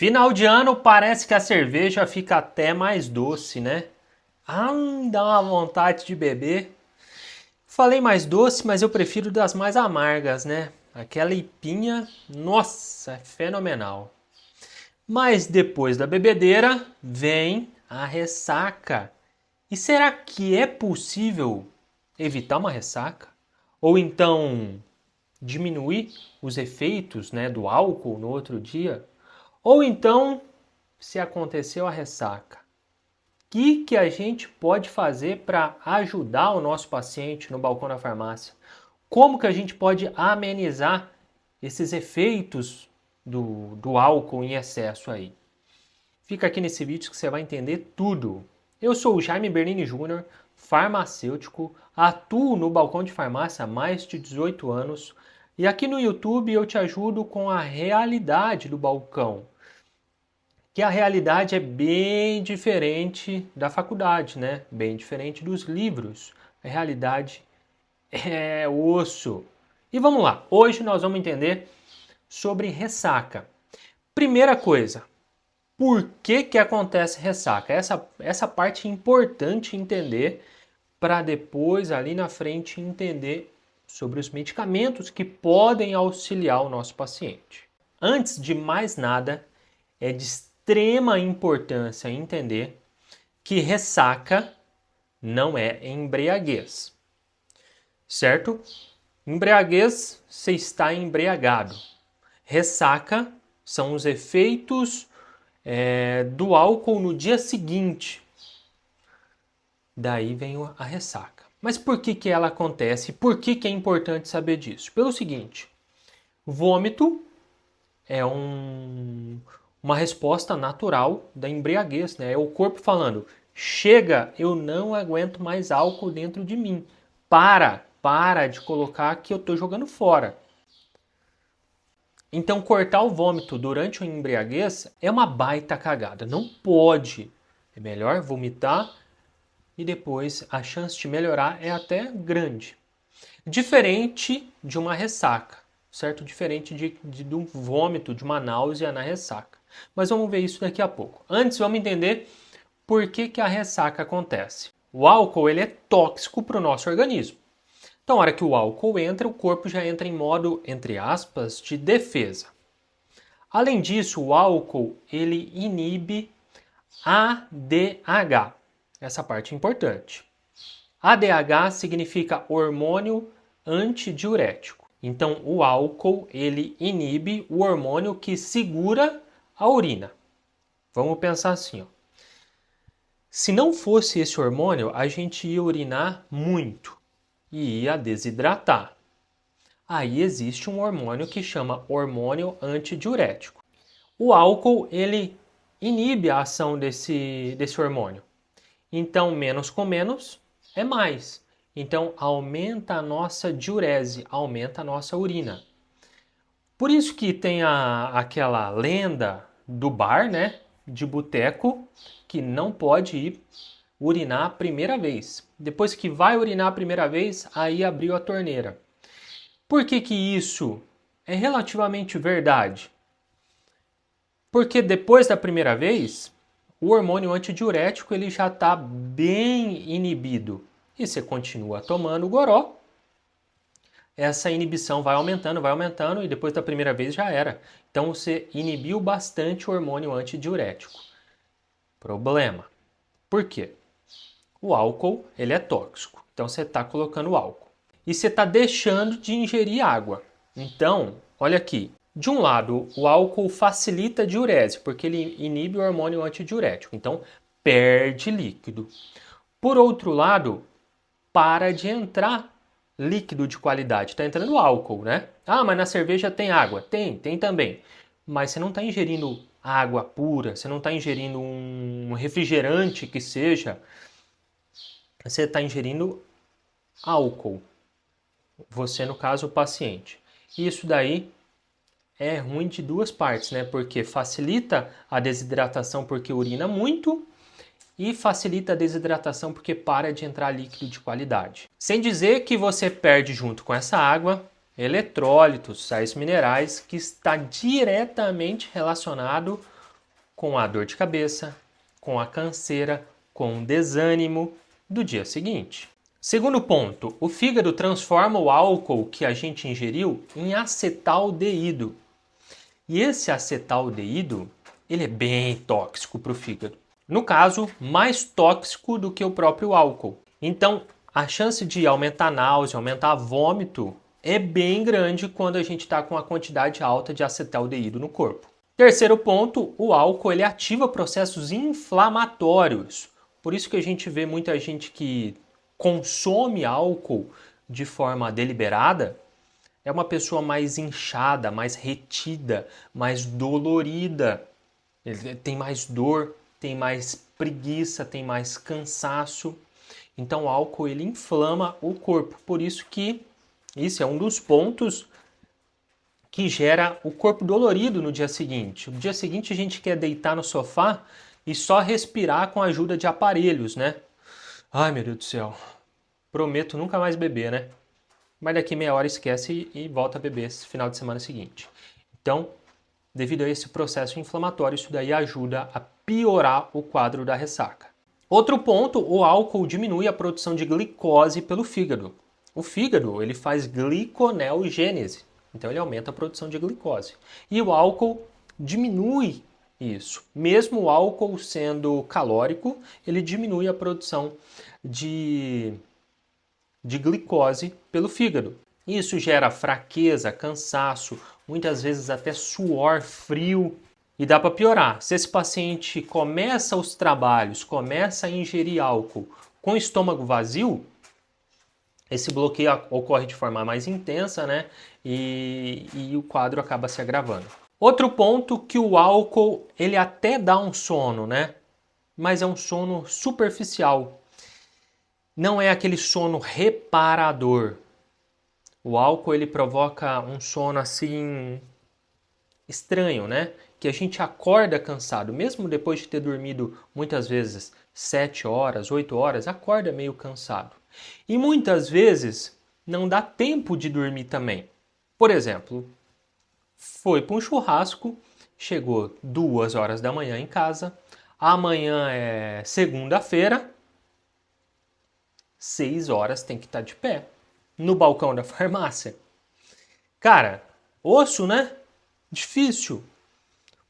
Final de ano parece que a cerveja fica até mais doce, né? Dá uma vontade de beber. Falei mais doce, mas eu prefiro das mais amargas, né? Aquela ipinha, nossa, é fenomenal. Mas depois da bebedeira vem a ressaca. E será que é possível evitar uma ressaca? Ou então diminuir os efeitos, né, do álcool no outro dia? Ou então, se aconteceu a ressaca, o que a gente pode fazer para ajudar o nosso paciente no balcão da farmácia? Como que a gente pode amenizar esses efeitos do álcool em excesso aí? Fica aqui nesse vídeo que você vai entender tudo. Eu sou o Jaime Bernini Júnior, farmacêutico, atuo no balcão de farmácia há mais de 18 anos e aqui no YouTube eu te ajudo com a realidade do balcão, que a realidade é bem diferente da faculdade, né? Bem diferente dos livros. A realidade é osso. E vamos lá, hoje nós vamos entender sobre ressaca. Primeira coisa, por que acontece ressaca? Essa parte é importante entender para depois, ali na frente, entender sobre os medicamentos que podem auxiliar o nosso paciente. Antes de mais nada, é de extrema importância entender que ressaca não é embriaguez, certo? Embriaguez, você está embriagado. Ressaca são os efeitos do álcool no dia seguinte. Daí vem a ressaca. Mas por que ela acontece? Por que é importante saber disso? Pelo seguinte, vômito é uma resposta natural da embriaguez, né? É o corpo falando, chega, eu não aguento mais álcool dentro de mim. Para de colocar que eu estou jogando fora. Então cortar o vômito durante a embriaguez é uma baita cagada. Não pode. É melhor vomitar e depois a chance de melhorar é até grande. Diferente de uma ressaca, certo? Diferente de um vômito, de uma náusea na ressaca. Mas vamos ver isso daqui a pouco. Antes, vamos entender por que a ressaca acontece. O álcool ele é tóxico para o nosso organismo. Então, na hora que o álcool entra, o corpo já entra em modo, entre aspas, de defesa. Além disso, o álcool ele inibe ADH. Essa parte é importante. ADH significa hormônio antidiurético. Então, o álcool ele inibe o hormônio que segura a urina. Vamos pensar assim, ó. Se não fosse esse hormônio, a gente ia urinar muito e ia desidratar. Aí existe um hormônio que chama hormônio antidiurético. O álcool ele inibe a ação desse hormônio. Então, menos com menos é mais. Então, aumenta a nossa diurese, aumenta a nossa urina. Por isso que tem aquela lenda do bar, né, de boteco, que não pode ir urinar a primeira vez. Depois que vai urinar a primeira vez, aí abriu a torneira. Por que isso é relativamente verdade? Porque depois da primeira vez, o hormônio antidiurético ele já está bem inibido. E você continua tomando o goró, essa inibição vai aumentando e depois da primeira vez já era. Então você inibiu bastante o hormônio antidiurético. Problema. Por quê? O álcool ele é tóxico, então você está colocando álcool. E você está deixando de ingerir água. Então, olha aqui. De um lado, o álcool facilita a diurese, porque ele inibe o hormônio antidiurético. Então, perde líquido. Por outro lado, para de entrar líquido de qualidade. Está entrando álcool, né? Ah, mas na cerveja tem água. Tem também. Mas você não está ingerindo água pura, você não está ingerindo um refrigerante que seja. Você está ingerindo álcool. Você, no caso, o paciente. Isso daí é ruim de duas partes, né? Porque facilita a desidratação porque urina muito e facilita a desidratação porque para de entrar líquido de qualidade. Sem dizer que você perde junto com essa água eletrólitos, sais minerais, que está diretamente relacionado com a dor de cabeça, com a canseira, com o desânimo do dia seguinte. Segundo ponto, o fígado transforma o álcool que a gente ingeriu em acetaldeído. E esse acetaldeído, ele é bem tóxico para o fígado. No caso, mais tóxico do que o próprio álcool. Então, a chance de aumentar a náusea, aumentar vômito, é bem grande quando a gente está com a quantidade alta de acetaldeído no corpo. Terceiro ponto, o álcool ele ativa processos inflamatórios. Por isso que a gente vê muita gente que consome álcool de forma deliberada, é uma pessoa mais inchada, mais retida, mais dolorida. Ele tem mais dor, tem mais preguiça, tem mais cansaço. Então o álcool ele inflama o corpo. Por isso que isso é um dos pontos que gera o corpo dolorido no dia seguinte. No dia seguinte a gente quer deitar no sofá e só respirar com a ajuda de aparelhos, né? Ai, meu Deus do céu. Prometo nunca mais beber, né? Mas daqui meia hora esquece e volta a beber esse final de semana seguinte. Então, devido a esse processo inflamatório, isso daí ajuda a piorar o quadro da ressaca. Outro ponto, o álcool diminui a produção de glicose pelo fígado. O fígado, ele faz gliconeogênese, então ele aumenta a produção de glicose. E o álcool diminui isso. Mesmo o álcool sendo calórico, ele diminui a produção de glicose pelo fígado. Isso gera fraqueza, cansaço, muitas vezes até suor frio. E dá para piorar. Se esse paciente começa os trabalhos, começa a ingerir álcool com o estômago vazio, esse bloqueio ocorre de forma mais intensa, né? E o quadro acaba se agravando. Outro ponto que o álcool, ele até dá um sono, né? Mas é um sono superficial. Não é aquele sono reparador. O álcool ele provoca um sono assim estranho, né? Que a gente acorda cansado, mesmo depois de ter dormido muitas vezes 7 horas, 8 horas, acorda meio cansado. E muitas vezes não dá tempo de dormir também. Por exemplo, foi para um churrasco, chegou 2 horas da manhã em casa, amanhã é segunda-feira, 6 horas tem que estar de pé no balcão da farmácia. Cara, osso, né? Difícil.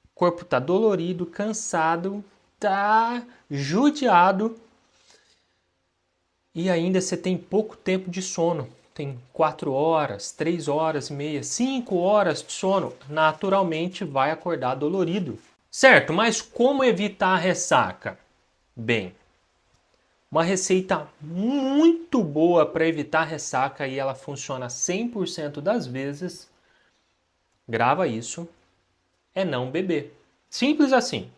O corpo tá dolorido, cansado, tá judiado. E ainda você tem pouco tempo de sono. Tem 4 horas, 3 horas e meia, 5 horas de sono. Naturalmente vai acordar dolorido. Certo, mas como evitar a ressaca? Bem, uma receita muito boa para evitar ressaca e ela funciona 100% das vezes, grava isso, é não beber. Simples assim.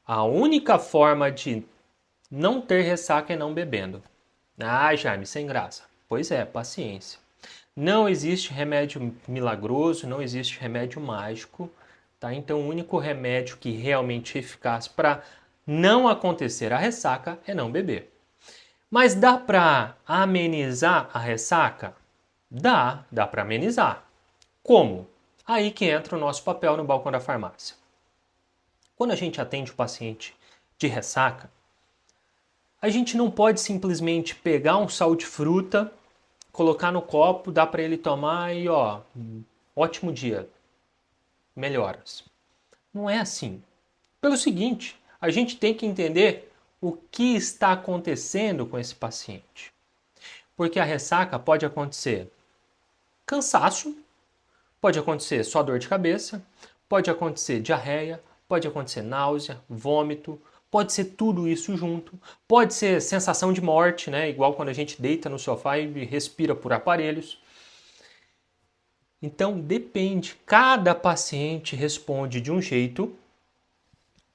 A única forma de não ter ressaca é não bebendo. Ah, Jaime, sem graça. Pois é, paciência. Não existe remédio milagroso, não existe remédio mágico, tá? Então o único remédio que realmente é eficaz para não acontecer a ressaca é não beber. Mas dá para amenizar a ressaca? Dá para amenizar. Como? Aí que entra o nosso papel no balcão da farmácia. Quando a gente atende o paciente de ressaca, a gente não pode simplesmente pegar um sal de fruta, colocar no copo, dar para ele tomar e ó, ótimo dia, melhoras. Não é assim. Pelo seguinte, a gente tem que entender o que está acontecendo com esse paciente. Porque a ressaca pode acontecer cansaço, pode acontecer só dor de cabeça, pode acontecer diarreia, pode acontecer náusea, vômito, pode ser tudo isso junto, pode ser sensação de morte, né? Igual quando a gente deita no sofá e respira por aparelhos. Então depende, cada paciente responde de um jeito.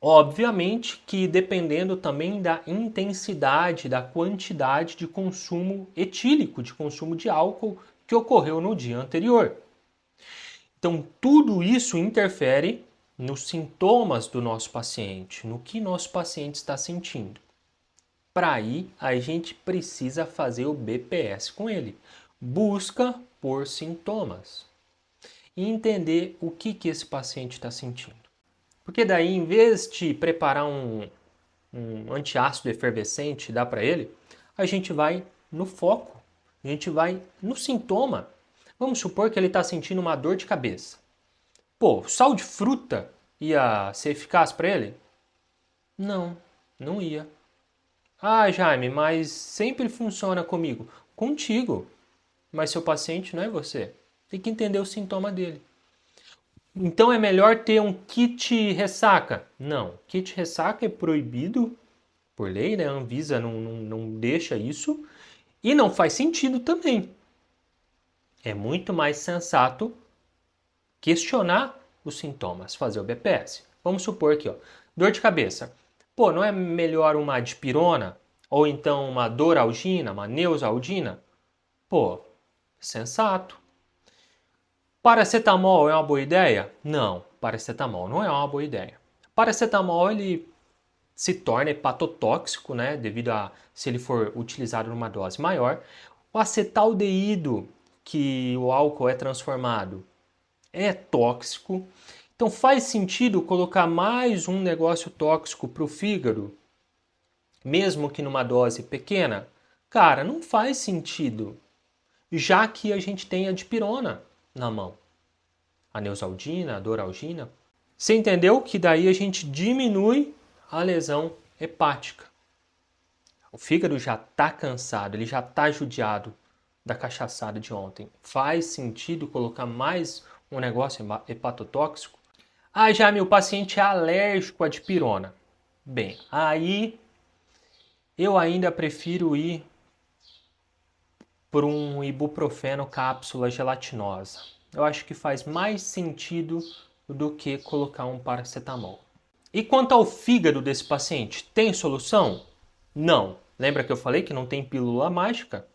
Obviamente que dependendo também da intensidade, da quantidade de consumo etílico, de consumo de álcool que ocorreu no dia anterior. Então, tudo isso interfere nos sintomas do nosso paciente, no que nosso paciente está sentindo. Para aí, a gente precisa fazer o BPS com ele. Busca por sintomas. E entender o que esse paciente está sentindo. Porque daí, em vez de preparar um antiácido efervescente e dar para ele, a gente vai no foco, a gente vai no sintoma. Vamos supor que ele está sentindo uma dor de cabeça. Pô, sal de fruta ia ser eficaz para ele? Não, não ia. Ah, Jaime, mas sempre funciona comigo. Contigo. Mas seu paciente não é você. Tem que entender o sintoma dele. Então é melhor ter um kit ressaca? Não. Kit ressaca é proibido por lei, né? A Anvisa não deixa isso. E não faz sentido também. É muito mais sensato questionar os sintomas, fazer o BPS. Vamos supor aqui, ó, dor de cabeça. Pô, não é melhor uma dipirona? Ou então uma doralgina, uma neosaldina? Pô, sensato. Paracetamol é uma boa ideia? Não, paracetamol não é uma boa ideia. Paracetamol ele se torna hepatotóxico, né, devido a se ele for utilizado numa dose maior. O acetaldeído, que o álcool é transformado, é tóxico. Então faz sentido colocar mais um negócio tóxico para o fígado, mesmo que numa dose pequena? Cara, não faz sentido, já que a gente tem a dipirona na mão. A neosaldina, a doralgina. Você entendeu que daí a gente diminui a lesão hepática. O fígado já está cansado, ele já está judiado da cachaçada de ontem. Faz sentido colocar mais um negócio hepatotóxico? Ah, já meu paciente é alérgico à dipirona. Bem, aí eu ainda prefiro ir por um ibuprofeno cápsula gelatinosa. Eu acho que faz mais sentido do que colocar um paracetamol. E quanto ao fígado desse paciente, tem solução? Não. Lembra que eu falei que não tem pílula mágica?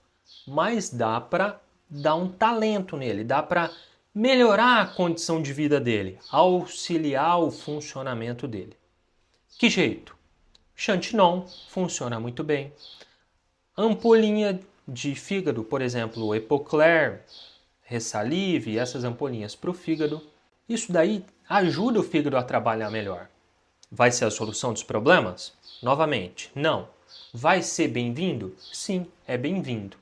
Mas dá para dar um talento nele, dá para melhorar a condição de vida dele, auxiliar o funcionamento dele. Que jeito? Xantinon funciona muito bem. Ampolinha de fígado, por exemplo, Epocler, Resalive, essas ampolinhas para o fígado. Isso daí ajuda o fígado a trabalhar melhor. Vai ser a solução dos problemas? Novamente, não. Vai ser bem-vindo? Sim, é bem-vindo.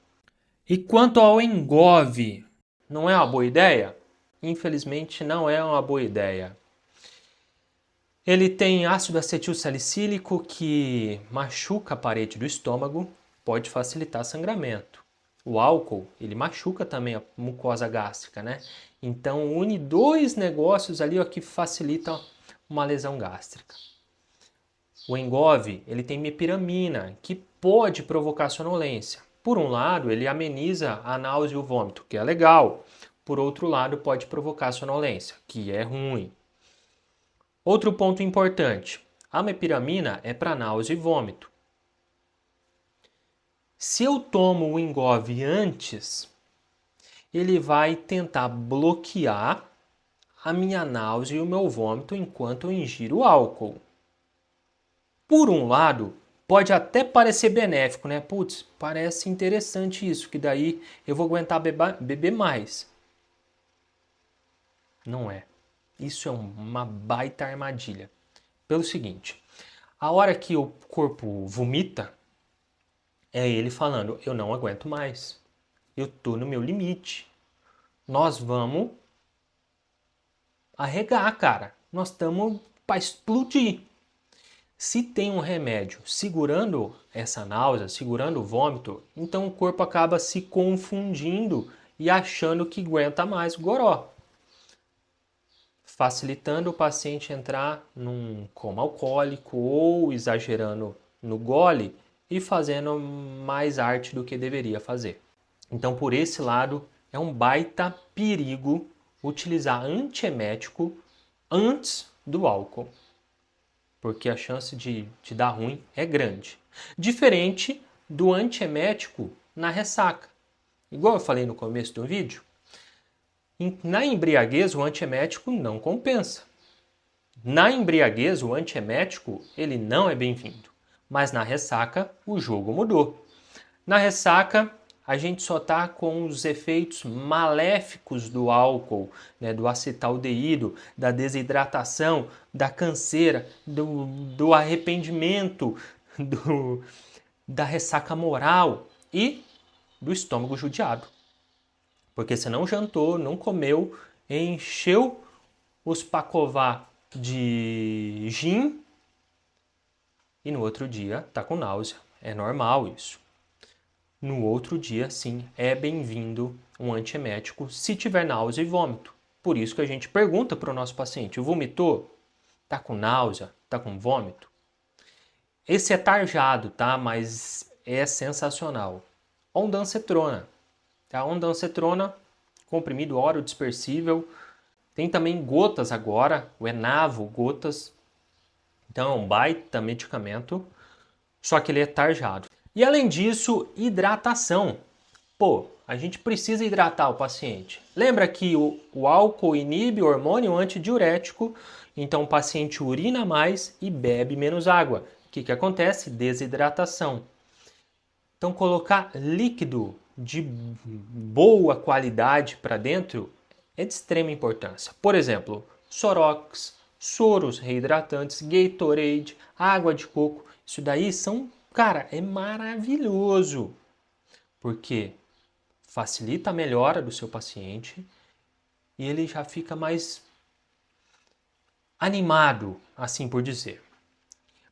E quanto ao Engov, não é uma boa ideia? Infelizmente, não é uma boa ideia. Ele tem ácido acetil salicílico que machuca a parede do estômago, pode facilitar sangramento. O álcool, ele machuca também a mucosa gástrica, né? Então, une dois negócios ali ó, que facilitam uma lesão gástrica. O Engov, ele tem mepiramina, que pode provocar sonolência. Por um lado, ele ameniza a náusea e o vômito, que é legal. Por outro lado, pode provocar sonolência, que é ruim. Outro ponto importante, a mepiramina é para náusea e vômito. Se eu tomo o Engov antes, ele vai tentar bloquear a minha náusea e o meu vômito enquanto eu ingiro o álcool. Por um lado, pode até parecer benéfico, né? Putz, parece interessante isso, que daí eu vou aguentar beber mais. Não é. Isso é uma baita armadilha. Pelo seguinte, a hora que o corpo vomita, é ele falando, eu não aguento mais. Eu tô no meu limite. Nós vamos arregar, cara. Nós estamos para explodir. Se tem um remédio segurando essa náusea, segurando o vômito, então o corpo acaba se confundindo e achando que aguenta mais o goró, facilitando o paciente entrar num coma alcoólico ou exagerando no gole e fazendo mais arte do que deveria fazer. Então, por esse lado, é um baita perigo utilizar antiemético antes do álcool, porque a chance de dar ruim é grande. Diferente do antiemético na ressaca. Igual eu falei no começo do vídeo, na embriaguez o antiemético não compensa. Na embriaguez o antiemético ele não é bem-vindo, mas na ressaca o jogo mudou. Na ressaca a gente só está com os efeitos maléficos do álcool, né, do acetaldeído, da desidratação, da canseira, do arrependimento, da ressaca moral e do estômago judiado. Porque você não jantou, não comeu, encheu os pacová de gin e no outro dia tá com náusea. É normal isso. No outro dia, sim, é bem-vindo um antiemético se tiver náusea e vômito. Por isso que a gente pergunta para o nosso paciente: vomitou? Tá com náusea? Tá com vômito? Esse é tarjado, tá? Mas é sensacional. Ondansetrona. A ondansetrona, comprimido oro dispersível. Tem também gotas agora, o Enavo, gotas. Então é um baita medicamento, só que ele é tarjado. E além disso, hidratação. Pô, a gente precisa hidratar o paciente. Lembra que o álcool inibe o hormônio antidiurético, então o paciente urina mais e bebe menos água. O que acontece? Desidratação. Então colocar líquido de boa qualidade para dentro é de extrema importância. Por exemplo, Sorox, soros reidratantes, Gatorade, água de coco. Isso daí são, cara, é maravilhoso. Porque facilita a melhora do seu paciente e ele já fica mais animado, assim por dizer.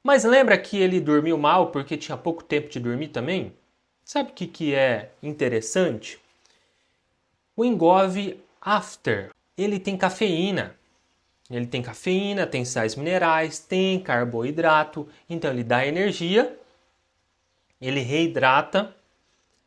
Mas lembra que ele dormiu mal porque tinha pouco tempo de dormir também? Sabe o que é interessante? O Engove After, ele tem cafeína. Ele tem cafeína, tem sais minerais, tem carboidrato, então ele dá energia, ele reidrata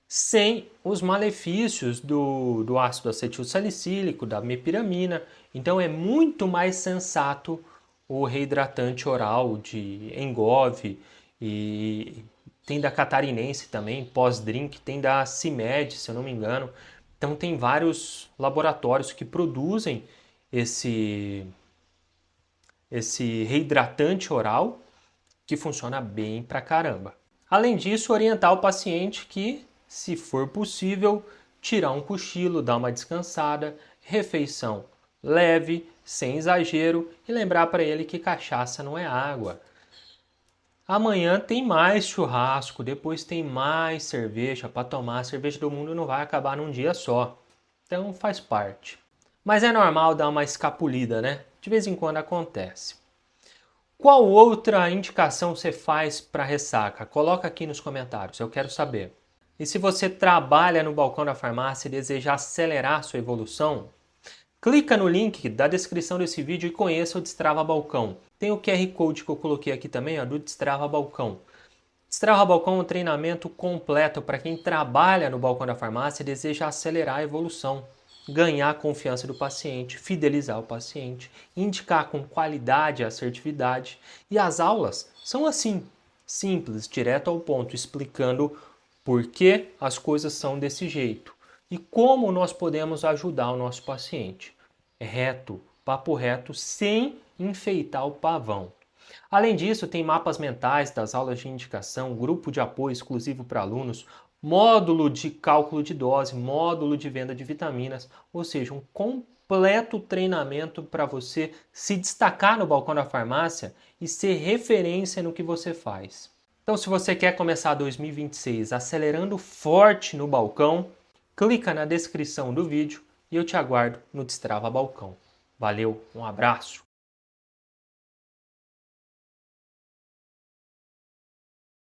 sem os malefícios do ácido acetil salicílico, da mepiramina. Então é muito mais sensato o reidratante oral de Engove e tem da Catarinense também, pós-drink, tem da CIMED, se eu não me engano. Então tem vários laboratórios que produzem esse reidratante oral que funciona bem pra caramba. Além disso, orientar o paciente que, se for possível, tirar um cochilo, dar uma descansada, refeição leve, sem exagero e lembrar para ele que cachaça não é água. Amanhã tem mais churrasco, depois tem mais cerveja para tomar. A cerveja do mundo não vai acabar num dia só. Então faz parte. Mas é normal dar uma escapulida, né? De vez em quando acontece. Qual outra indicação você faz para ressaca? Coloca aqui nos comentários, eu quero saber. E se você trabalha no balcão da farmácia e deseja acelerar sua evolução, clica no link da descrição desse vídeo e conheça o Destrava Balcão. Tem o QR Code que eu coloquei aqui também, ó, do Destrava Balcão. Destrava Balcão é um treinamento completo para quem trabalha no balcão da farmácia e deseja acelerar a evolução, ganhar a confiança do paciente, fidelizar o paciente, indicar com qualidade e assertividade. E as aulas são assim, simples, direto ao ponto, explicando por que as coisas são desse jeito e como nós podemos ajudar o nosso paciente. Reto, papo reto, sem enfeitar o pavão. Além disso, tem mapas mentais das aulas de indicação, grupo de apoio exclusivo para alunos, módulo de cálculo de dose, módulo de venda de vitaminas, ou seja, um completo treinamento para você se destacar no balcão da farmácia e ser referência no que você faz. Então, se você quer começar 2026 acelerando forte no balcão, clica na descrição do vídeo e eu te aguardo no Destrava Balcão. Valeu, um abraço!